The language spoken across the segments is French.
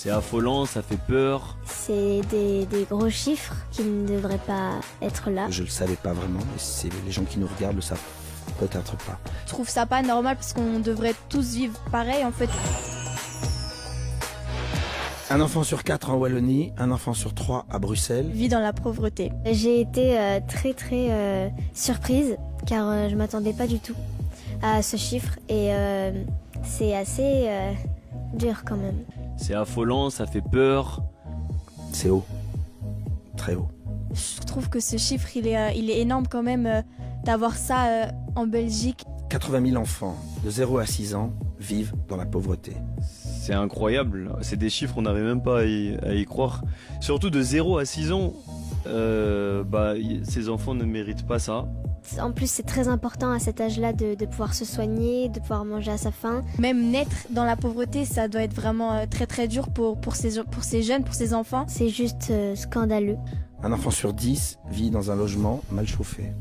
C'est affolant, ça fait peur. C'est des gros chiffres qui ne devraient pas être là. Je le savais pas vraiment, et les gens qui nous regardent le savent peut-être pas. Je trouve ça pas normal parce qu'on devrait tous vivre pareil en fait. Un enfant sur 4 en Wallonie, un enfant sur 3 à Bruxelles. Vit dans la pauvreté. J'ai été très surprise car je m'attendais pas du tout à ce chiffre et c'est assez dur quand même. C'est affolant, ça fait peur. C'est haut, très haut. Je trouve que ce chiffre il est énorme quand même d'avoir ça en Belgique. 80 000 enfants de 0 à 6 ans vivent dans la pauvreté. C'est incroyable, c'est des chiffres, on n'arrive même pas à y croire. Surtout de 0 à 6 ans, ces enfants ne méritent pas ça. En plus, c'est très important à cet âge-là de pouvoir se soigner, de pouvoir manger à sa faim. Même naître dans la pauvreté, ça doit être vraiment très dur pour ces jeunes, pour ces enfants. C'est juste scandaleux. Un enfant sur 10 vit dans un logement mal chauffé.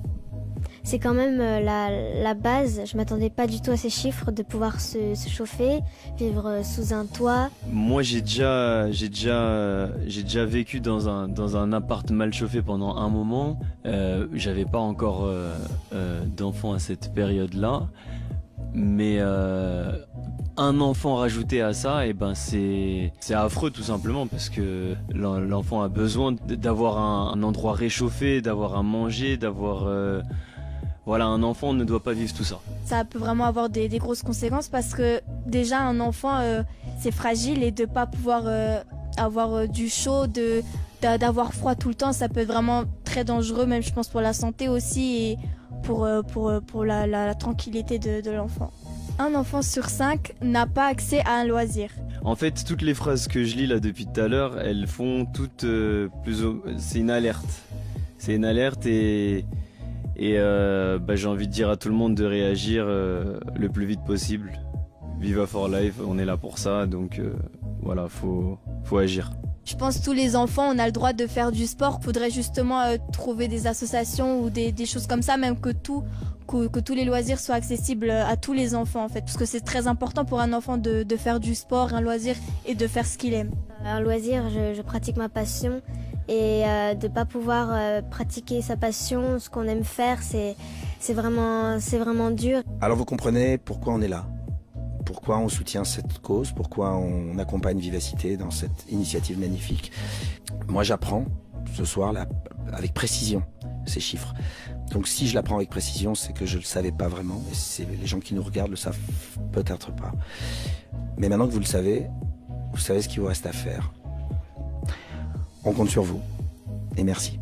C'est quand même la base. Je m'attendais pas du tout à ces chiffres, de pouvoir se chauffer, vivre sous un toit. Moi, j'ai déjà vécu dans un appart mal chauffé pendant un moment. J'avais pas encore d'enfants à cette période-là, mais un enfant rajouté à ça, et ben c'est affreux tout simplement parce que l'enfant a besoin d'avoir un endroit réchauffé, d'avoir à manger, d'avoir voilà, un enfant ne doit pas vivre tout ça. Ça peut vraiment avoir des grosses conséquences parce que déjà un enfant c'est fragile et de pas pouvoir avoir du chaud, d'avoir froid tout le temps, ça peut être vraiment très dangereux, même je pense pour la santé aussi et pour la tranquillité de l'enfant. Un enfant sur 5 n'a pas accès à un loisir. En fait, toutes les phrases que je lis là depuis tout à l'heure, elles font toutes c'est une alerte. C'est une alerte et j'ai envie de dire à tout le monde de réagir le plus vite possible. Viva for Life, on est là pour ça, donc voilà, faut agir. Je pense que tous les enfants, on a le droit de faire du sport. Il faudrait justement trouver des associations ou des choses comme ça, même que tous les loisirs soient accessibles à tous les enfants en fait. Parce que c'est très important pour un enfant de faire du sport, un loisir et de faire ce qu'il aime. Un loisir, je pratique ma passion et de pas pouvoir pratiquer sa passion, ce qu'on aime faire, c'est vraiment dur. Alors vous comprenez pourquoi on est là, pourquoi on soutient cette cause, pourquoi on accompagne Vivacité dans cette initiative magnifique. Moi j'apprends ce soir là avec précision ces chiffres. Donc si je l'apprends avec précision, c'est que je le savais pas vraiment et les gens qui nous regardent le savent peut-être pas. Mais maintenant que vous savez ce qu'il vous reste à faire. On compte sur vous et merci.